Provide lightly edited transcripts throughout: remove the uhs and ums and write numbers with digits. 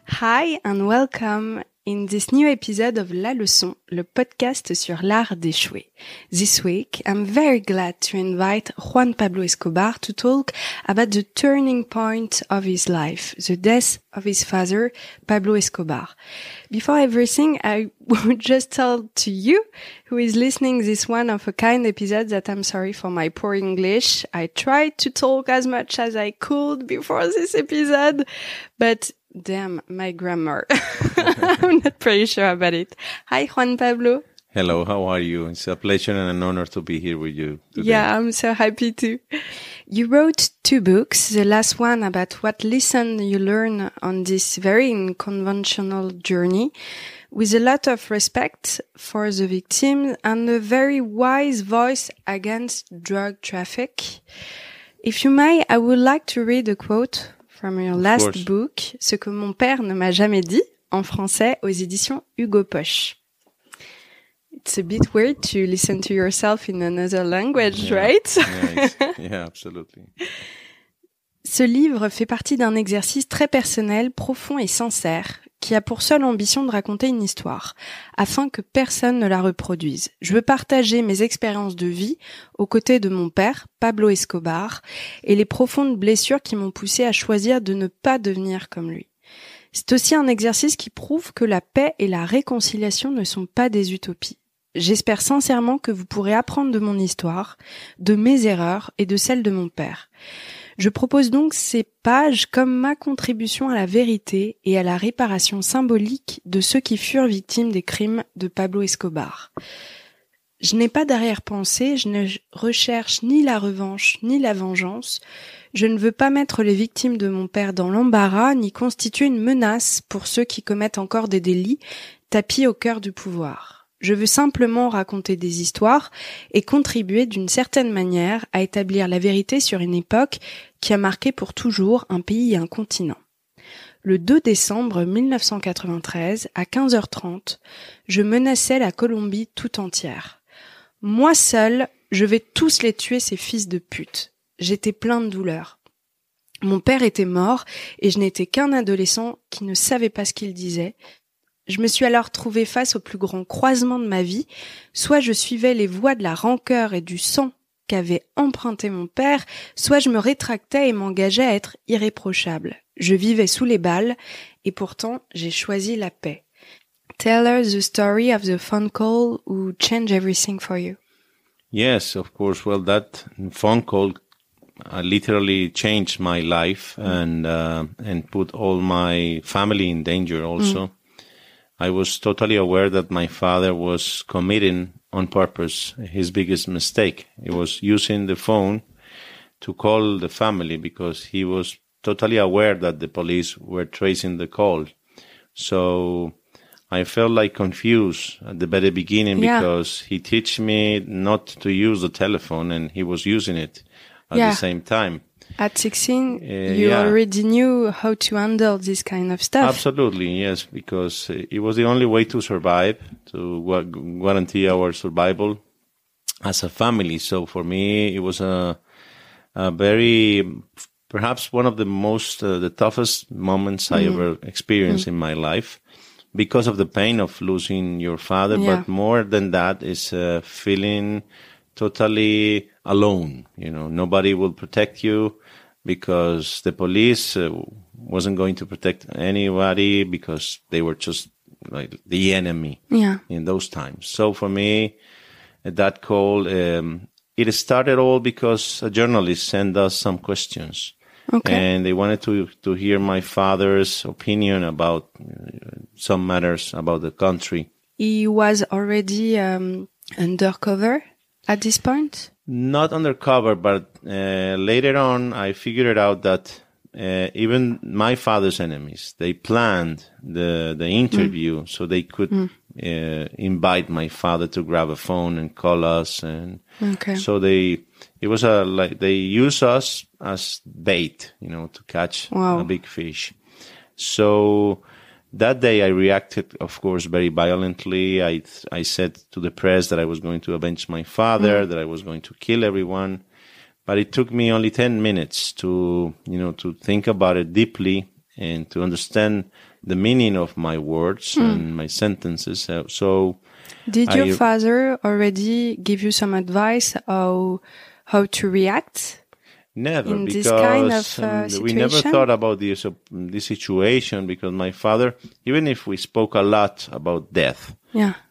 Hi and welcome in this new episode of La Leçon, le podcast sur l'art d'échouer. This week, I'm very glad to invite Juan Pablo Escobar to talk about the turning point of his life, the death of his father, Pablo Escobar. Before everything, I would just tell to you who is listening this one of a kind episode that I'm sorry for my poor English. I tried to talk as much as I could before this episode, but damn, my grammar. I'm not pretty sure about it. Hi, Juan Pablo. Hello, how are you? It's a pleasure and an honor to be here with you today. Yeah, I'm so happy too. You wrote 2 books, the last one about what lesson you learn on this very unconventional journey, with a lot of respect for the victims and a very wise voice against drug traffic. If you may, I would like to read a quote from your last book, Ce que mon père ne m'a jamais dit, en français aux éditions Hugo Doc. It's a bit weird to listen to yourself in another language, right? Yeah, absolutely. Ce livre fait partie d'un exercice très personnel, profond et sincère, qui a pour seule ambition de raconter une histoire, afin que personne ne la reproduise. Je veux partager mes expériences de vie aux côtés de mon père, Pablo Escobar, et les profondes blessures qui m'ont poussé à choisir de ne pas devenir comme lui. C'est aussi un exercice qui prouve que la paix et la réconciliation ne sont pas des utopies. J'espère sincèrement que vous pourrez apprendre de mon histoire, de mes erreurs et de celles de mon père. Je propose donc ces pages comme ma contribution à la vérité et à la réparation symbolique de ceux qui furent victimes des crimes de Pablo Escobar. Je n'ai pas d'arrière-pensée, je ne recherche ni la revanche ni la vengeance. Je ne veux pas mettre les victimes de mon père dans l'embarras ni constituer une menace pour ceux qui commettent encore des délits tapis au cœur du pouvoir. Je veux simplement raconter des histoires et contribuer d'une certaine manière à établir la vérité sur une époque qui a marqué pour toujours un pays et un continent. Le 2 décembre 1993, à 15h30, je menaçais la Colombie tout entière. Moi seul, je vais tous les tuer, ces fils de pute. J'étais plein de douleur. Mon père était mort et je n'étais qu'un adolescent qui ne savait pas ce qu'il disait. Je me suis alors trouvée face au plus grand croisement de ma vie. Soit je suivais les voies de la rancœur et du sang qu'avait emprunté mon père, soit je me rétractais et m'engageais à être irréprochable. Je vivais sous les balles et pourtant j'ai choisi la paix. Tell us the story of the phone call who changed everything for you. Yes, of course. Well, that phone call literally changed my life and put all my family in danger also. I was totally aware that my father was committing on purpose his biggest mistake. He was using the phone to call the family because he was totally aware that the police were tracing the call. So I felt like confused at the very beginning because he teach me not to use the telephone and he was using it at the same time. At 16, you already knew how to handle this kind of stuff. Absolutely, yes, because it was the only way to survive, to guarantee our survival as a family. So for me, it was a very, perhaps one of the most, the toughest moments I ever experienced in my life because of the pain of losing your father. But more than that is feeling totally alone. You know, nobody will protect you because the police wasn't going to protect anybody because they were just like the enemy in those times. So for me, that call, it started all because a journalist sent us some questions. Okay. And they wanted to hear my father's opinion about some matters about the country. He was already undercover at this point? Not undercover, but later on I figured out that even my father's enemies, they planned the interview so they could invite my father to grab a phone and call us. And so they use us as bait, you know, to catch a big fish. So that day I reacted, of course, very violently. I said to the press that I was going to avenge my father, that I was going to kill everyone. But it took me only 10 minutes to think about it deeply and to understand the meaning of my words and my sentences. So did your father already give you some advice how to react? Never, in because this kind of situation? We never thought about this situation, because my father, even if we spoke a lot about death,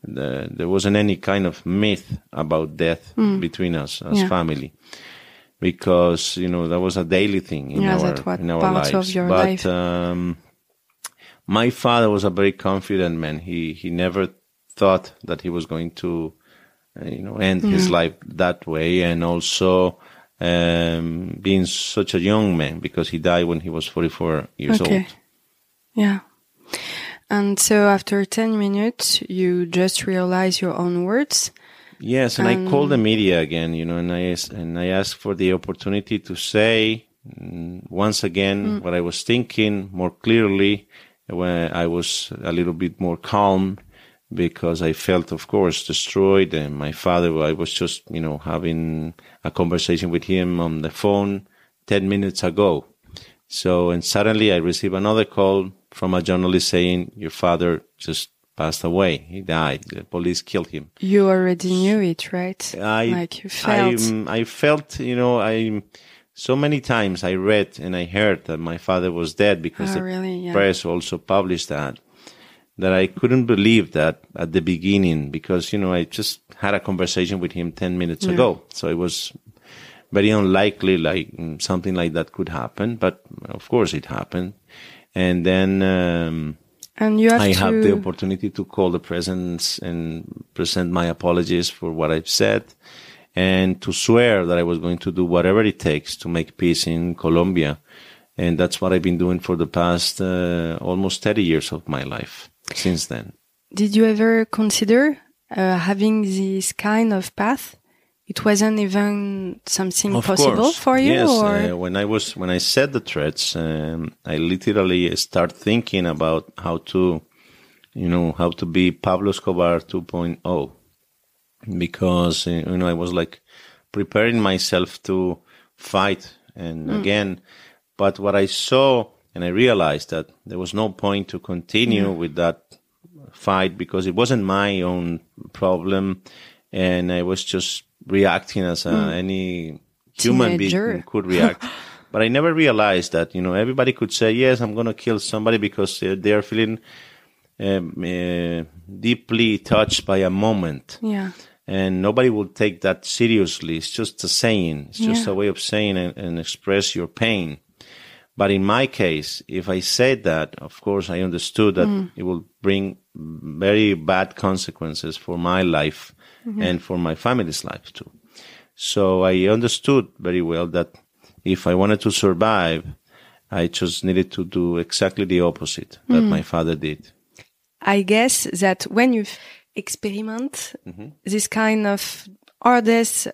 there wasn't any kind of myth about death between us as family, because that was a daily thing in our lives. Of your life. My father was a very confident man. He never thought that he was going to end his life that way, and also being such a young man, because he died when he was 44 years old. Yeah. And so after 10 minutes, you just realize your own words. Yes, and I called the media again, and I asked for the opportunity to say once again what I was thinking more clearly, when I was a little bit more calm, because I felt, of course, destroyed. And my father, I was just, having a conversation with him on the phone 10 minutes ago. So, and suddenly I received another call from a journalist saying, your father just passed away. He died. The police killed him. You already knew it, right? You felt. I felt, so many times I read and I heard that my father was dead, because press also published that I couldn't believe that at the beginning, because, I just had a conversation with him 10 minutes ago. So it was very unlikely, like something like that could happen. But of course it happened. And then and you I had the opportunity to call the presence and present my apologies for what I've said, and to swear that I was going to do whatever it takes to make peace in Colombia. And that's what I've been doing for the past almost 30 years of my life since then. Did you ever consider having this kind of path? It wasn't even something possible for you? Yes, or? When I said the threats, I literally start thinking about how to be Pablo Escobar 2.0. Because, I was like preparing myself to fight. And again, but what I saw, and I realized that there was no point to continue with that fight, because it wasn't my own problem. And I was just reacting as any human being could react. But I never realized that, everybody could say, yes, I'm going to kill somebody because they are feeling deeply touched by a moment. Yeah. And nobody will take that seriously. It's just a saying. It's just a way of saying and express your pain. But in my case, if I said that, of course, I understood that it will bring very bad consequences for my life and for my family's life too. So I understood very well that if I wanted to survive, I just needed to do exactly the opposite that my father did. I guess that when you experiment this kind of hardest,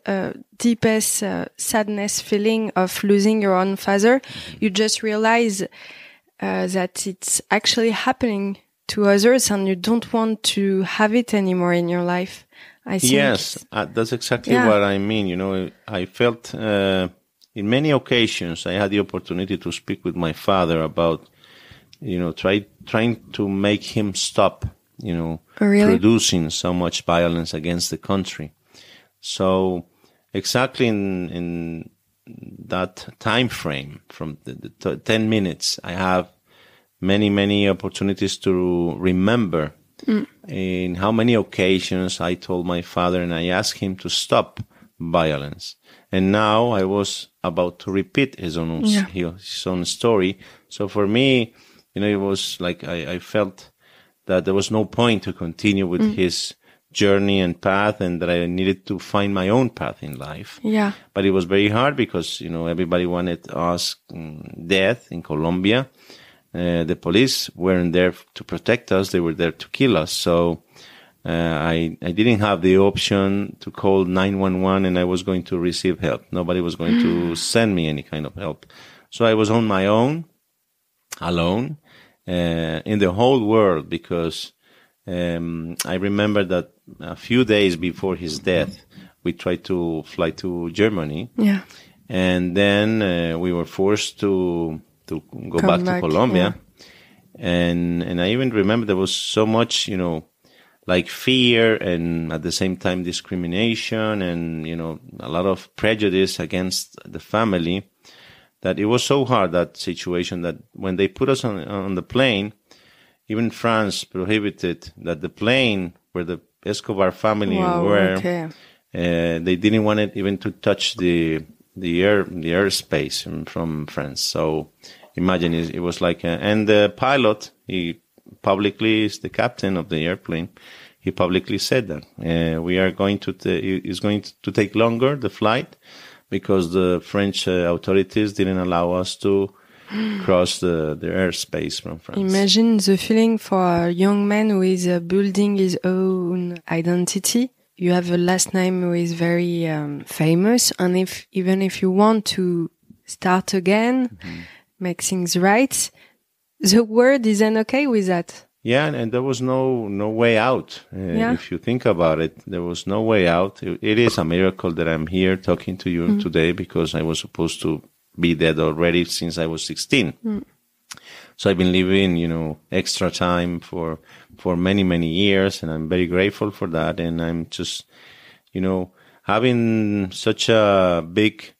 deepest sadness feeling of losing your own father, you just realize that it's actually happening to others, and you don't want to have it anymore in your life. I think. Yes, that's exactly what I mean. I felt in many occasions I had the opportunity to speak with my father about, trying to make him stop, producing so much violence against the country. So exactly in that time frame, from the 10 minutes, I have many opportunities to remember in how many occasions I told my father and I asked him to stop violence. And now I was about to repeat his own story. So for me, it was like I felt that there was no point to continue with his journey and path, and that I needed to find my own path in life. Yeah. But it was very hard because, everybody wanted us death in Colombia. The police weren't there to protect us. They were there to kill us. So I didn't have the option to call 911 and I was going to receive help. Nobody was going to send me any kind of help. So I was on my own, alone, in the whole world, because I remember that a few days before his death, we tried to fly to Germany. Yeah. And then we were forced to go back to Colombia. And I even remember there was so much, like fear and at the same time discrimination and, a lot of prejudice against the family, that it was so hard, that situation, that when they put us on the plane, even France prohibited that the plane where the Escobar family were, they didn't want it even to touch the airspace from France. So imagine it was like, and the pilot, he publicly is the captain of the airplane. He publicly said that we are going to is going to take longer, the flight, because the French authorities didn't allow us to cross the airspace from France. Imagine the feeling for a young man who is building his own identity. You have a last name who is very famous, and even if you want to start again, make things right, the world isn't okay with that. Yeah, and there was no way out. If you think about it, there was no way out. It is a miracle that I'm here talking to you today, because I was supposed to be dead already since I was 16. So I've been living, extra time for many, many years, and I'm very grateful for that. And I'm just, having such a big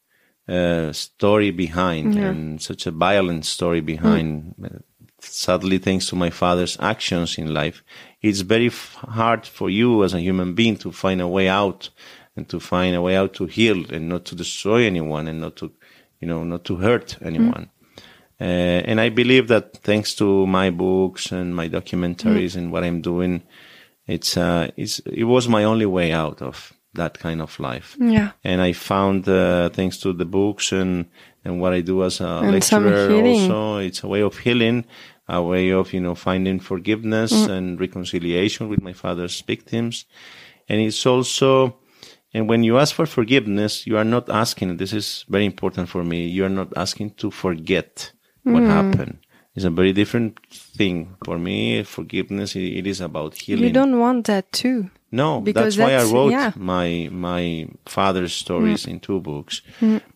story behind and such a violent story behind. Sadly, thanks to my father's actions in life, it's very hard for you as a human being to find a way out, and to find a way out to heal and not to destroy anyone, and not to, not to hurt anyone. And I believe that thanks to my books and my documentaries and what I'm doing, it was my only way out of that kind of life. Yeah. And I found, thanks to the books and what I do as a lecturer also, it's a way of healing, a way of, finding forgiveness and reconciliation with my father's victims. And it's also, and when you ask for forgiveness, you are not asking, this is very important for me, you are not asking to forget what happened. It's a very different thing. For me, forgiveness, it is about healing. You don't want that too. No, that's why I wrote my father's stories in 2 books,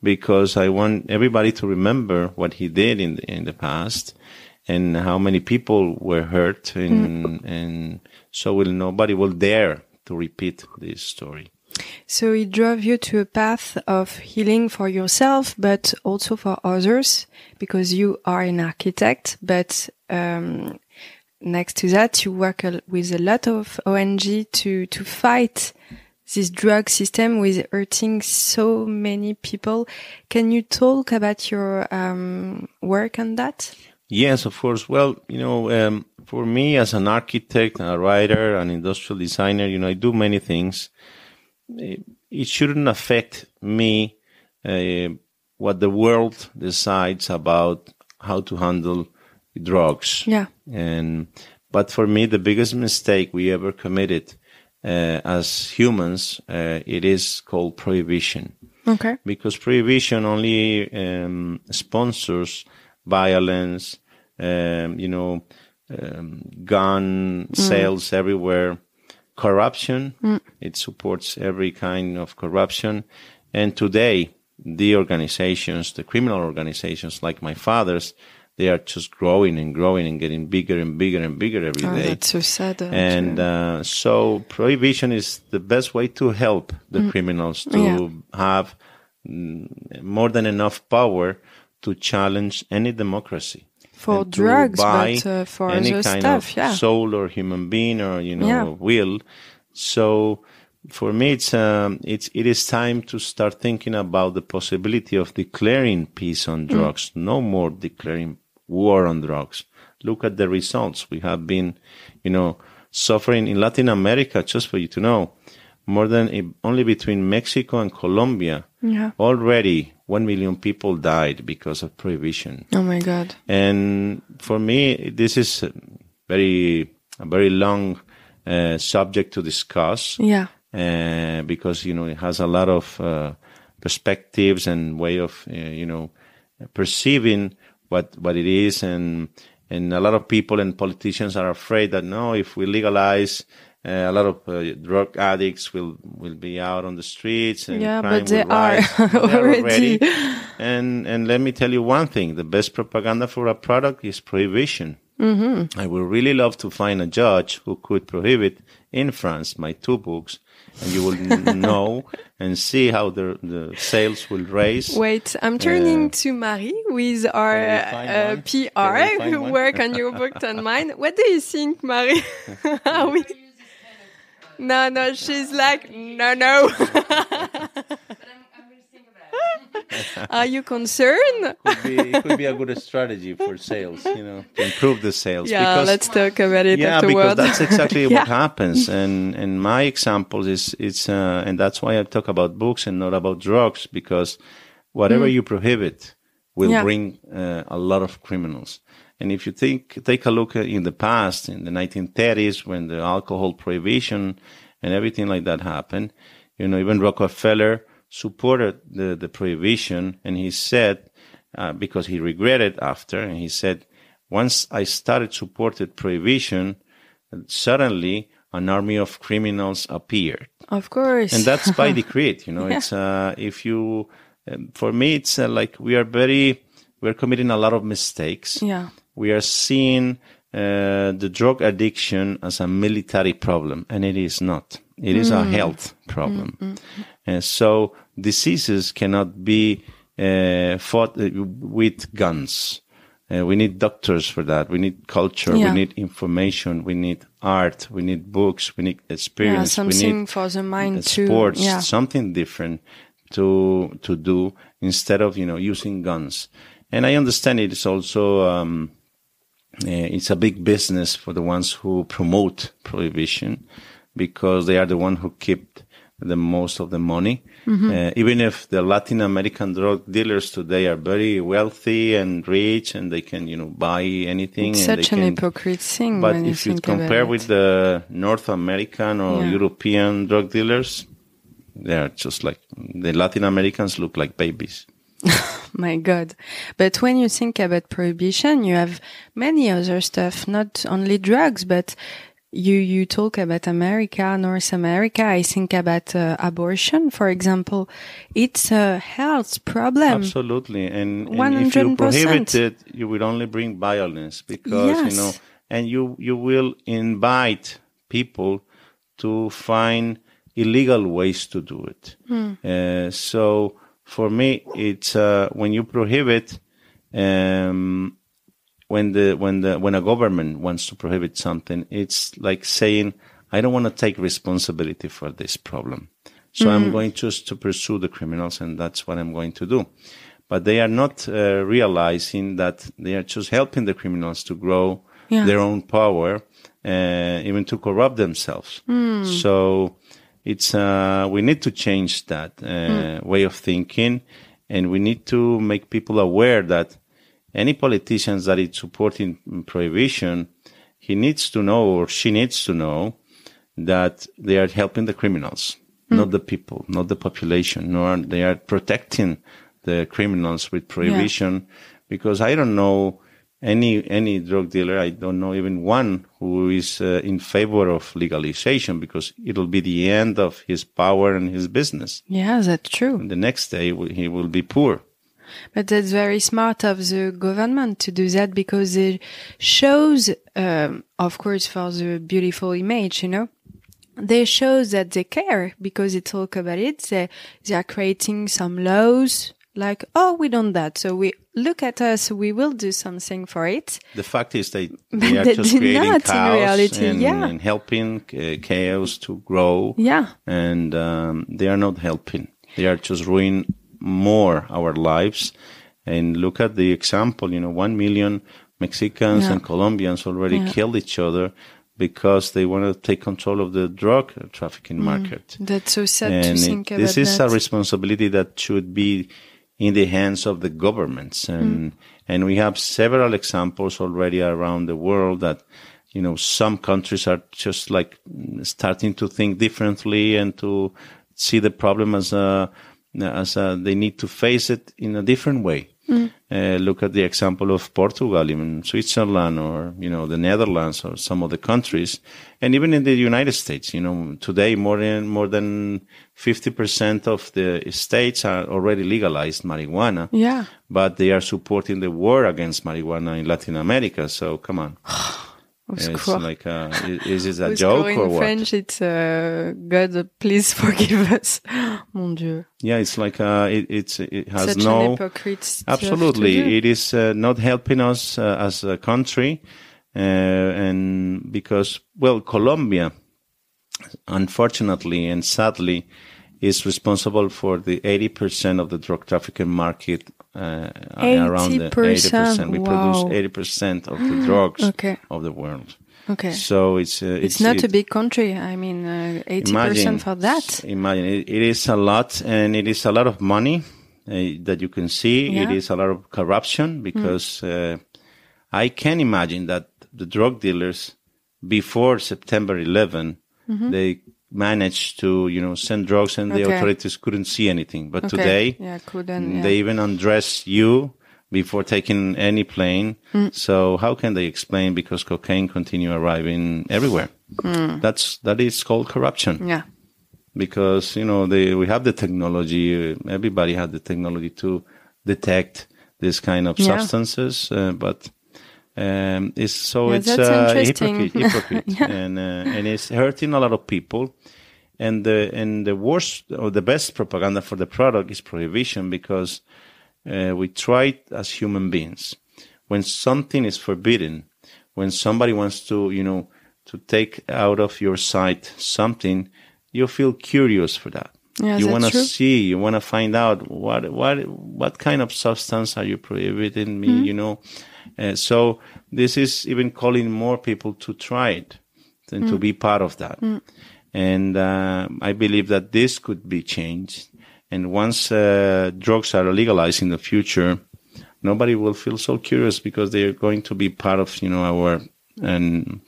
because I want everybody to remember what he did in the past, and how many people were hurt, and so nobody will dare to repeat this story. So it drove you to a path of healing for yourself, but also for others, because you are an architect, but next to that, you work with a lot of ONG to fight this drug system with hurting so many people. Can you talk about your work on that? Yes, of course. Well, for me as an architect, a writer, an industrial designer, I do many things. It shouldn't affect me what the world decides about how to handle drugs. Yeah. But for me, the biggest mistake we ever committed as humans, it is called prohibition. Okay. Because prohibition only sponsors violence, gun sales everywhere, corruption. It supports every kind of corruption. And today, the criminal organizations like my father's, they are just growing and growing and getting bigger and bigger and bigger every day. That's so sad. And so prohibition is the best way to help the criminals to have more than enough power to challenge any democracy. For drugs, but for any other kind stuff, of soul or human being or, will. So for me, it is time to start thinking about the possibility of declaring peace on drugs. No more declaring war on drugs. Look at the results. We have been, suffering in Latin America, just for you to know, more than only between Mexico and Colombia. Yeah. Already 1 million people died because of prohibition. Oh my God. And for me, this is a very long subject to discuss. Yeah. Because, it has a lot of perspectives and way of, perceiving what it is. And a lot of people and politicians are afraid that, no, if we legalize, a lot of drug addicts will be out on the streets and crime but they will rise. are already. And let me tell you one thing: the best propaganda for a product is prohibition. Mm-hmm. I would really love to find a judge who could prohibit in France my 2 books, and you will know and see how the sales will raise. Wait, I'm turning to Marie, who is our PR, who work on your book and mine. What do you think, Marie? Are we... No, she's like, no. Are you concerned? It could be a good strategy for sales, to improve the sales. Yeah, let's talk about it afterwards. Because that's exactly what happens. And my example is, and that's why I talk about books and not about drugs, because whatever you prohibit will bring a lot of criminals. And if you take a look in the past, in the 1930s, when the alcohol prohibition and everything like that happened, even Rockefeller supported the prohibition, and he said, because he regretted after, and he said, once I started supported prohibition, suddenly an army of criminals appeared. Of course. And that's by decree, it's, for me, it's like we're committing a lot of mistakes. Yeah. We are seeing the drug addiction as a military problem, and it is not. It is a health problem. And so diseases cannot be fought with guns. We need doctors for that. We need culture. We need information. We need art. We need books. We need experience. Something we need for the mind sports, too. Something different to do instead of, using guns. And I understand it is also, it's a big business for the ones who promote prohibition, because they are the one who keep the most of the money. Even if the Latin American drug dealers today are very wealthy and rich, and they can, buy anything. It's such an hypocrite thing. But if you compare with the North American or European drug dealers, they are just like, the Latin Americans look like babies. My God. But when you think about prohibition, you have many other stuff, not only drugs, but you talk about America, North America. I think about abortion, for example. It's a health problem. Absolutely. And 100%. If you prohibit it, you will only bring violence, because, and you will invite people to find illegal ways to do it. So for me, it's, when you prohibit, when a government wants to prohibit something, it's like saying, I don't want to take responsibility for this problem. So I'm going just to pursue the criminals, and that's what I'm going to do. But they are not realizing that they are just helping the criminals to grow their own power, even to corrupt themselves. So it's, we need to change that way of thinking, and we need to make people aware that any politicians that is supporting prohibition, he needs to know, or she needs to know, that they are helping the criminals, not the people, not the population, nor they are protecting the criminals with prohibition. Because I don't know any drug dealer, I don't know even one who is in favor of legalization, because it'll be the end of his power and his business. Yeah, that's true. And the next day he will be poor. But that's very smart of the government to do that, because it shows, of course, for the beautiful image, they show that they care, because they talk about it. They are creating some laws like, oh, we don't that, so we look at us, we will do something for it. The fact is they are just creating chaos and helping chaos to grow. Yeah. And they are not helping. They are just ruining more our lives. And look at the example, 1 million Mexicans and Colombians already killed each other because they want to take control of the drug trafficking market. That's so sad to think about. This is a responsibility that should be in the hands of the governments. And we have several examples already around the world that, some countries are just like starting to think differently and to see the problem as they need to face it in a different way. Look at the example of Portugal, even Switzerland, or, the Netherlands, or some of the countries. And even in the United States, today more than 50% of the states are already legalized marijuana. Yeah. But they are supporting the war against marijuana in Latin America. So come on. It's like, is it a joke or what? In French, it's God, please forgive us. Mon Dieu. Yeah, it's like it has such an hypocrite stuff. Absolutely, it is not helping us as a country, and because Colombia, unfortunately and sadly, is responsible for the 80% of the drug trafficking market. Around the 80%. We produce 80% of the drugs of the world. Okay. So it's not a big country. I mean, 80% for that. Imagine it is a lot, and it is a lot of money that you can see. Yeah. It is a lot of corruption because I can imagine that the drug dealers before September 11, they managed to, send drugs and the authorities couldn't see anything. But today, they even undress you before taking any plane. So how can they explain? Because cocaine continue arriving everywhere. That is called corruption. Yeah. Because, we have the technology. Everybody had the technology to detect this kind of substances. But it's hypocrite. Yeah. And it's hurting a lot of people. And the worst or the best propaganda for the product is prohibition, because we try as human beings. When something is forbidden, when somebody wants to, to take out of your sight something, you feel curious for that. Yeah, you want to see, you want to find out what kind of substance are you prohibiting me, so this is even calling more people to try it than to be part of that. And I believe that this could be changed. And once drugs are legalized in the future, nobody will feel so curious, because they are going to be part of, our life. And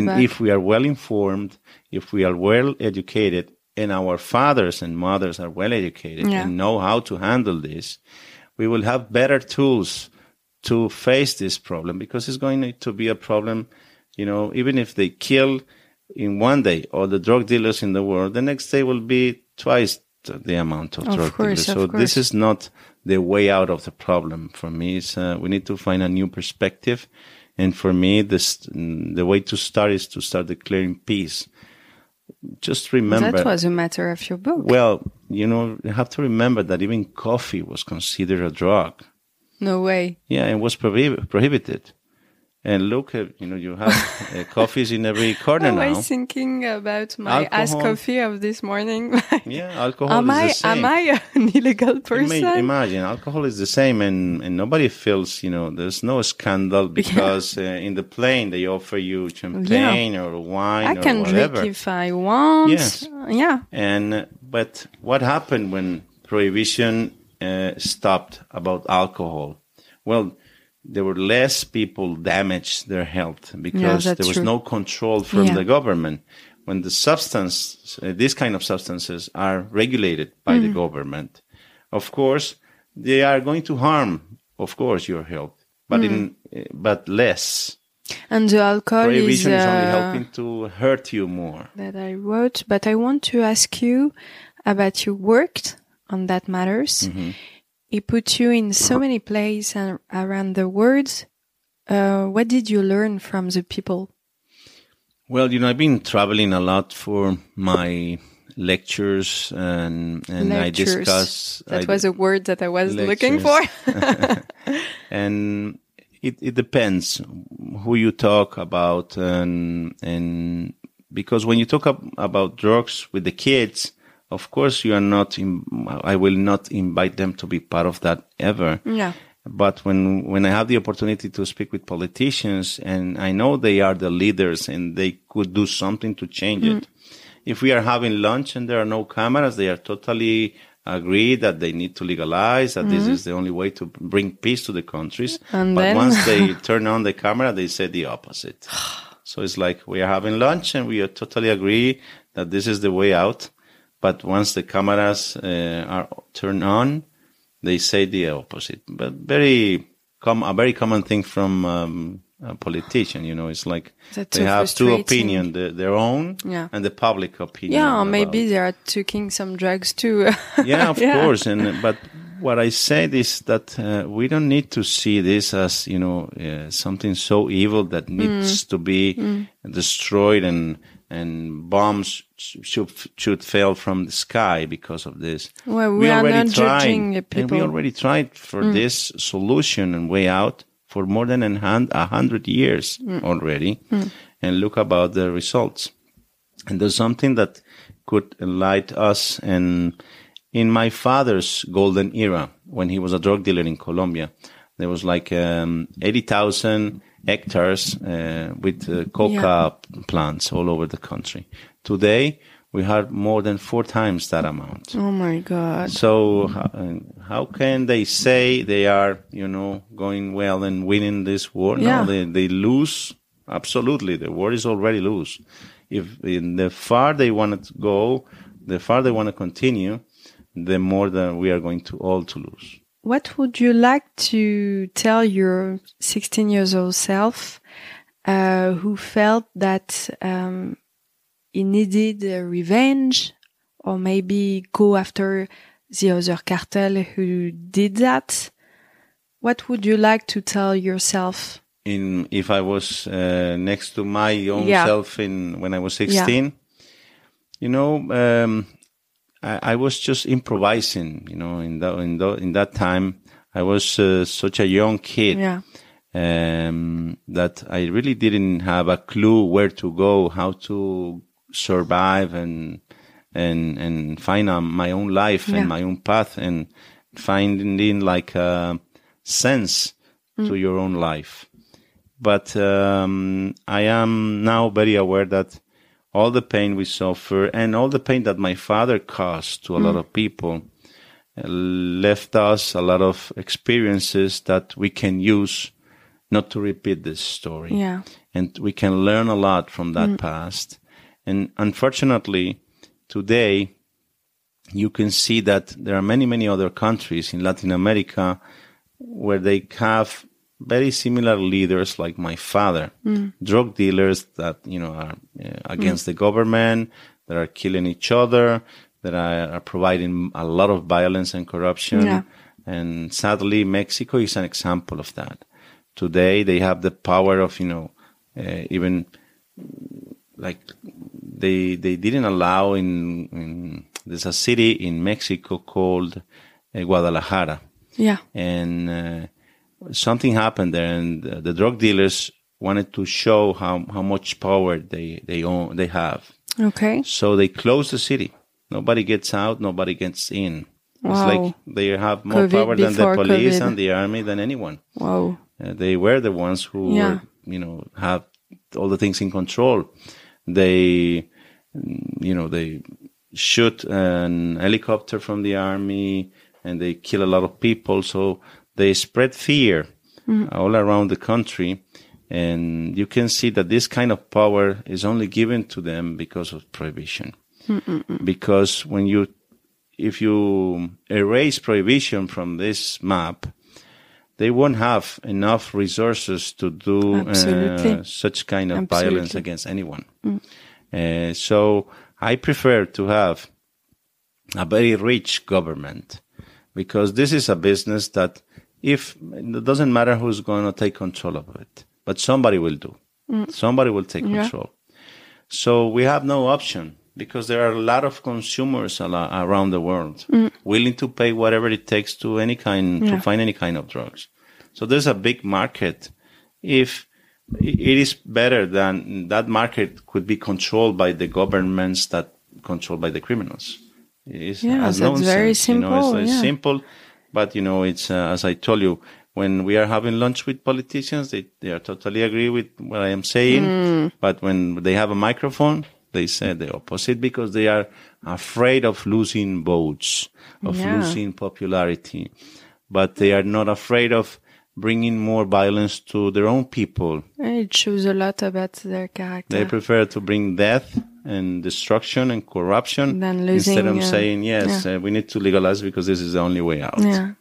back. If we are well informed, if we are well educated, and our fathers and mothers are well educated and know how to handle this, we will have better tools to face this problem, because it's going to be a problem, even if they kill in one day all the drug dealers in the world, the next day will be twice the amount of drug dealers. So this is not the way out of the problem. For me, we need to find a new perspective. And for me, the way to start is to start declaring peace. Just remember... That was a matter of your book. Well, you have to remember that even coffee was considered a drug. No way. Yeah, it was prohibited. And look, you have coffees in every corner now. I was thinking about my iced coffee of this morning. Alcohol is the same. Am I an illegal person? Imagine, alcohol is the same, and nobody feels, there's no scandal, because in the plane they offer you champagne or wine or whatever. I can drink if I want. Yes. Yeah. But what happened when prohibition stopped about alcohol? Well, there were less people damaged their health, because there was no control from the government. When the substance, these kind of substances are regulated by the government, of course, they are going to harm, your health, but less. And the alcohol prohibition is only helping to hurt you more. That I wrote, but I want to ask you about your work on that matters. It put you in so many places around the world. What did you learn from the people? Well, I've been traveling a lot for my lectures, and I discuss... That was a word that I was looking for. And it depends who you talk about, and because when you talk about drugs with the kids, of course, you are not. I will not invite them to be part of that ever. Yeah. But when I have the opportunity to speak with politicians, and I know they are the leaders and they could do something to change it. If we are having lunch and there are no cameras, they are totally agree that they need to legalize, that this is the only way to bring peace to the countries. But once they turn on the camera, they say the opposite. So it's like we are having lunch and we are totally agree that this is the way out. But once the cameras are turned on, they say the opposite. But a very common thing from a politician, it's like they have two opinions, their own and the public opinion. Yeah, or maybe they are taking some drugs too. Yeah, of course. But what I said is that we don't need to see this as, something so evil that needs to be destroyed and bombs should fall from the sky because of this. Well, we are not judging people. And we already tried for this solution and way out for more than 100 years already. And look about the results. And there's something that could enlighten us. And in my father's golden era, when he was a drug dealer in Colombia, there was like 80,000 hectares with coca plants all over the country. Today, we have more than 4 times that amount. Oh my God. So how can they say they are, going well and winning this war? Yeah. No, they lose. Absolutely. The war is already lost. If in the far they want to go, the far they want to continue, the more that we are going to all to lose. What would you like to tell your 16 years old self who felt that he needed revenge, or maybe go after the other cartel who did that? What would you like to tell yourself? If I was next to my own self when I was 16, I was just improvising. In that time, I was such a young kid that I really didn't have a clue where to go, how to survive and find my own life and my own path, and finding like a sense to your own life. But I am now very aware that all the pain we suffer and all the pain that my father caused to a lot of people left us a lot of experiences that we can use not to repeat this story. Yeah. And we can learn a lot from that past. And unfortunately, today, you can see that there are many, many other countries in Latin America where they have very similar leaders like my father, drug dealers that, are against the government, that are killing each other, that are providing a lot of violence and corruption. Yeah. And sadly, Mexico is an example of that. Today, they have the power of, even like they didn't allow there's a city in Mexico called Guadalajara. Yeah. And something happened there, and the drug dealers wanted to show how much power they have. Okay. So they closed the city. Nobody gets out, nobody gets in. Wow. It's like they have more power than the police and the army than anyone. Wow. They were the ones who were, have all the things in control. They shoot an helicopter from the army and they kill a lot of people. So they spread fear all around the country. And you can see that this kind of power is only given to them because of prohibition. Because if you erase prohibition from this map, they won't have enough resources to do such kind of violence against anyone. So I prefer to have a very rich government, because this is a business that it doesn't matter who's going to take control of it, but somebody will do. Somebody will take control. So we have no option, because there are a lot of consumers around the world willing to pay whatever it takes to find any kind of drugs. So there's a big market. If it is better than that market could be controlled by the governments that controlled by the criminals. It's very simple. It's simple, but it's as I told you, when we are having lunch with politicians, they are totally agree with what I am saying. But when they have a microphone, they say the opposite, because they are afraid of losing votes, of losing popularity. But they are not afraid of bringing more violence to their own people. It shows a lot about their character. They prefer to bring death and destruction and corruption instead of saying, we need to legalize because this is the only way out. Yeah.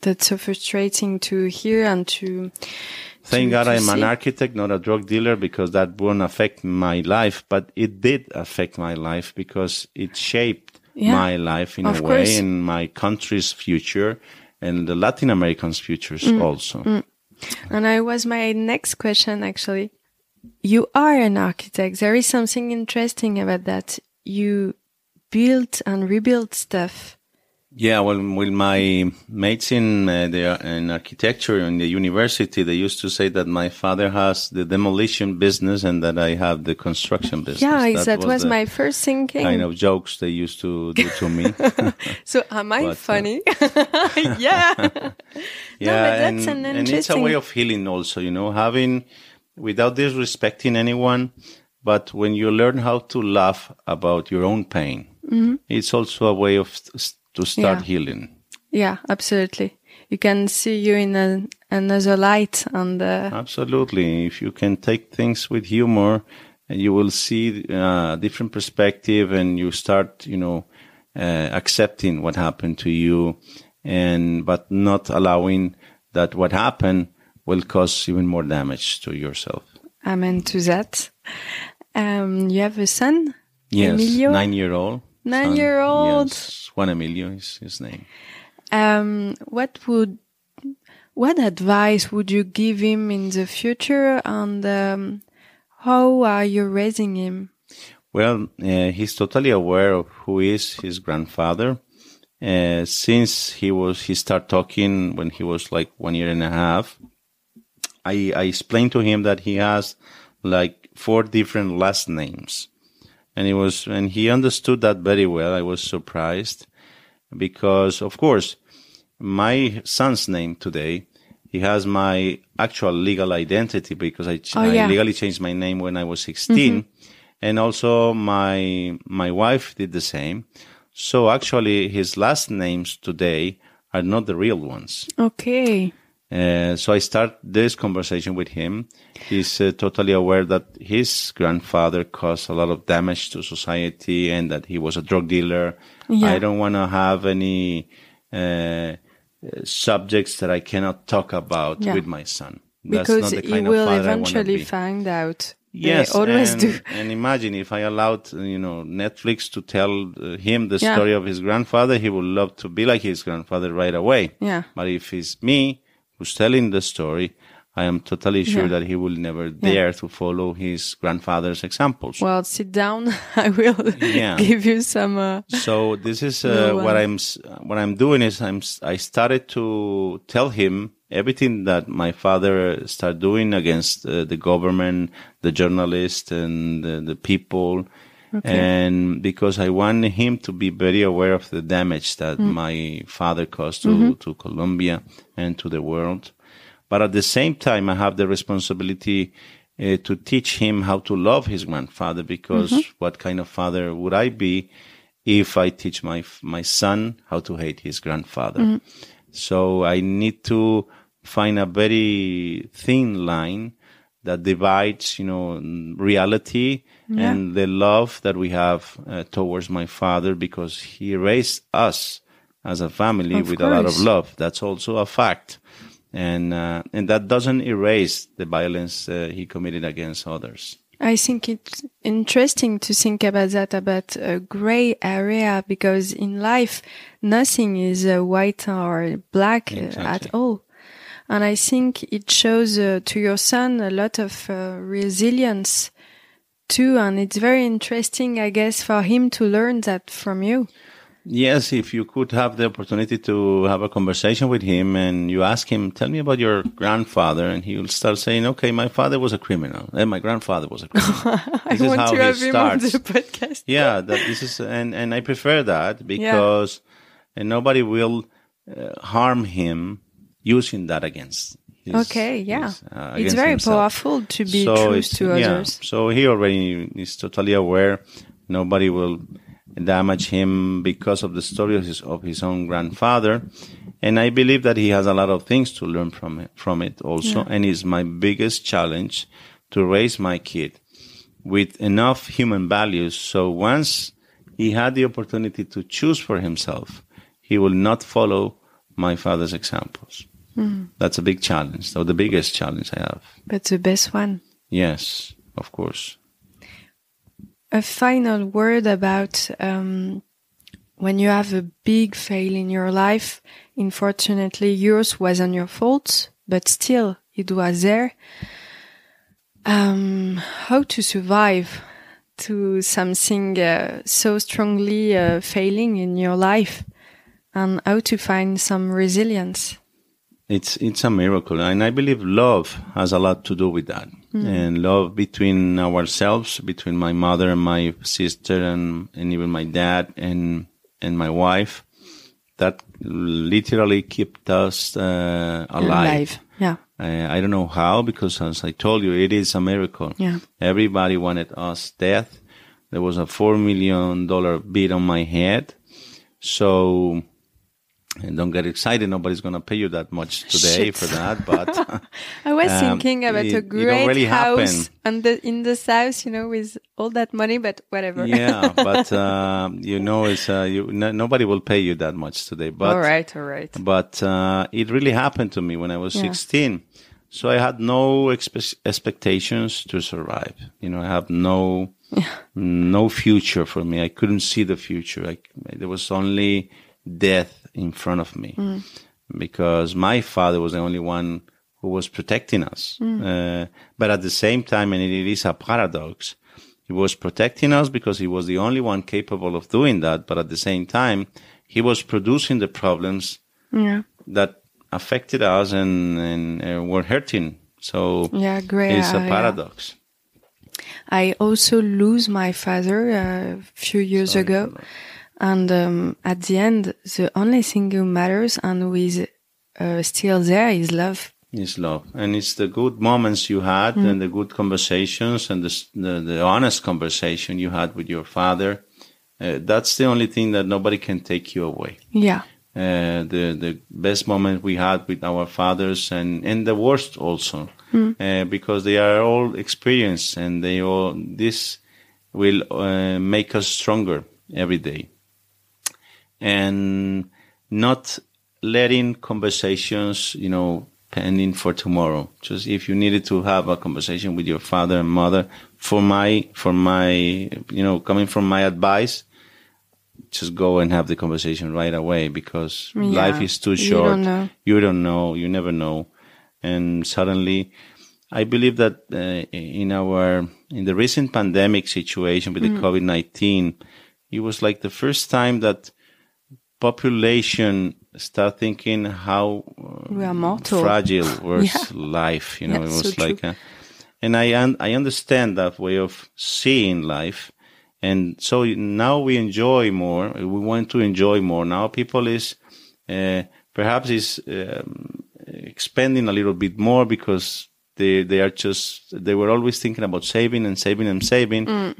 That's so frustrating to hear and to... Thank God I'm see. an architect, not a drug dealer, because that won't affect my life. But it did affect my life because it shaped my life in a way, and my country's future, and the Latin Americans' futures also. And I was my next question, actually. You are an architect. There is something interesting about that. You built and rebuilt stuff. Yeah, well, with my mates in architecture in the university, they used to say that my father has the demolition business and that I have the construction business. Yeah, that was my first thinking. Kind of jokes they used to do to me. So am I funny? Yeah. Yeah, no, but that's an interesting... and it's a way of healing also, having, without disrespecting anyone, but when you learn how to laugh about your own pain, it's also a way of to start healing. Yeah, absolutely. You can see you in another light. Absolutely. If you can take things with humor, you will see a different perspective, and you start, accepting what happened to you, but not allowing that what happened will cause even more damage to yourself. Amen to that. You have a son? Yes, Emilio? 9-year-old. 9-year-old. Yes, Juan Emilio is his name. What advice would you give him in the future, and how are you raising him? Well, he's totally aware of who is his grandfather. Since he started talking when he was like 1 year and a half, I explained to him that he has like 4 different last names. And he understood that very well. I was surprised because, of course, my son's name today, he has my actual legal identity because I legally changed my name when I was 16. And also my wife did the same. So actually his last names today are not the real ones. Okay. So I start this conversation with him. He's totally aware that his grandfather caused a lot of damage to society and that he was a drug dealer. Yeah. I don't want to have any subjects that I cannot talk about with my son. That's because not the kind he will of father eventually I want to be. Find out. Yes, they always do. And imagine if I allowed, Netflix to tell him the story of his grandfather, he would love to be like his grandfather right away. Yeah. But if it's me who's telling the story, I am totally sure that he will never dare to follow his grandfather's examples. Well, sit down. I will give you some. So this is what I'm doing is I started to tell him everything that my father started doing against the government, the journalists, and the people. Okay. And because I want him to be very aware of the damage that my father caused to Colombia and to the world. But at the same time, I have the responsibility to teach him how to love his grandfather, because what kind of father would I be if I teach my son how to hate his grandfather? So I need to find a very thin line that divides, reality and the love that we have towards my father, because he raised us as a family with a lot of love. That's also a fact. And that doesn't erase the violence he committed against others. I think it's interesting to think about that, about a gray area, because in life, nothing is white or black at all. And I think it shows to your son a lot of resilience too. And it's very interesting, I guess, for him to learn that from you. Yes, if you could have the opportunity to have a conversation with him and you ask him, tell me about your grandfather, and he will start saying, okay, my father was a criminal and my grandfather was a criminal. I want to have him on the podcast. Yeah, this is, and I prefer that because nobody will harm him using that against it's very powerful to be true to others. So he already is totally aware. Nobody will damage him because of the story of his own grandfather. And I believe that he has a lot of things to learn from it also. And it's my biggest challenge to raise my kid with enough human values. So once he had the opportunity to choose for himself, he will not follow my father's examples. That's a big challenge, so the biggest challenge I have. But the best one. Yes, of course. A final word about when you have a big fail in your life. Unfortunately, yours wasn't your fault, but still it was there. How to survive to something so strongly failing in your life, and how to find some resilience. It's a miracle, and I believe love has a lot to do with that. And love between ourselves, between my mother and my sister, and even my dad and my wife, that literally kept us alive. Yeah. I don't know how, because as I told you, it is a miracle. Yeah. Everybody wanted us death. There was a $4 million bid on my head. So, and don't get excited. Nobody's going to pay you that much today for that. But I was thinking about a great house in the south, with all that money, but whatever. Yeah, but nobody will pay you that much today. But all right. But it really happened to me when I was 16. So I had no expectations to survive. I have no future for me. I couldn't see the future. There was only death in front of me, because my father was the only one who was protecting us. But at the same time, and it is a paradox, he was protecting us because he was the only one capable of doing that. But at the same time, he was producing the problems that affected us and were hurting. So it's a paradox. I also lose my father a few years ago. And at the end, the only thing who matters and who is still there is love. It's love. And it's the good moments you had and the good conversations and the honest conversation you had with your father. That's the only thing that nobody can take you away. Yeah. The best moment we had with our fathers and the worst also, because they are all experienced and this will make us stronger every day. And not letting conversations, pending for tomorrow. Just if you needed to have a conversation with your father and mother, for my, coming from my advice, just go and have the conversation right away, because life is too short. You don't know. You never know. And suddenly, I believe that in the recent pandemic situation with the COVID-19, it was like the first time that population start thinking how we are mortal. Fragile was life. It was so like, and I understand that way of seeing life, and so now we enjoy more. We want to enjoy more. Now people is perhaps expending a little bit more because they were always thinking about saving,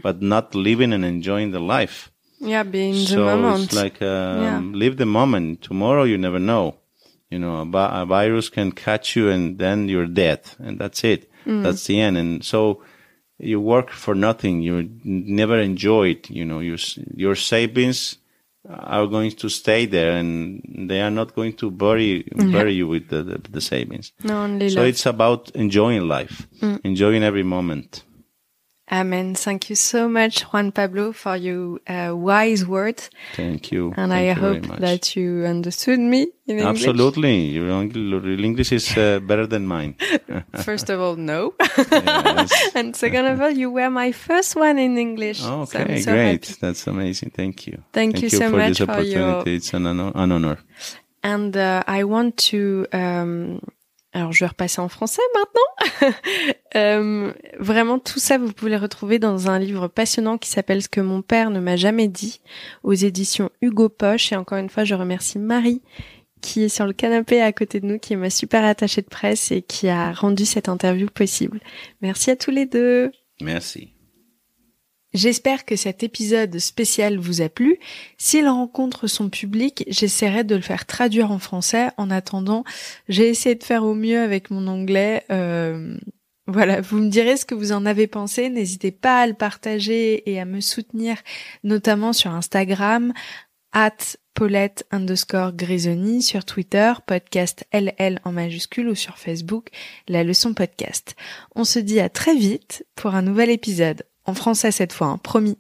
but not living and enjoying the life. Yeah, be in the moment. So it's like, live the moment. Tomorrow you never know. A virus can catch you and then you're dead. And that's it. That's the end. And so you work for nothing. You never enjoy it. Your savings are going to stay there and they are not going to bury you with the savings. No, only so love. It's about enjoying life, enjoying every moment. Amen. Thank you so much, Juan Pablo, for your wise words. Thank you. And I hope that you understood me in English. Absolutely. Your English is better than mine. First of all, no. Yes. And second of all, you were my first one in English. Okay, so great. Happy. That's amazing. Thank you. Thank you so much for this opportunity. It's an honor. And I want to... Alors, je vais repasser en français maintenant. Vraiment, tout ça, vous pouvez le retrouver dans un livre passionnant qui s'appelle « Ce que mon père ne m'a jamais dit » aux éditions Hugo Doc. Et encore une fois, je remercie Marie qui est sur le canapé à côté de nous, qui est ma super attachée de presse et qui a rendu cette interview possible. Merci à tous les deux. Merci. J'espère que cet épisode spécial vous a plu. S'il rencontre son public, j'essaierai de le faire traduire en français. En attendant, j'ai essayé de faire au mieux avec mon anglais. Voilà, vous me direz ce que vous en avez pensé. N'hésitez pas à le partager et à me soutenir, notamment sur Instagram, Paulette_Grisoni sur Twitter, podcast LL en majuscule ou sur Facebook, la leçon podcast. On se dit à très vite pour un nouvel épisode. En français cette fois, promis.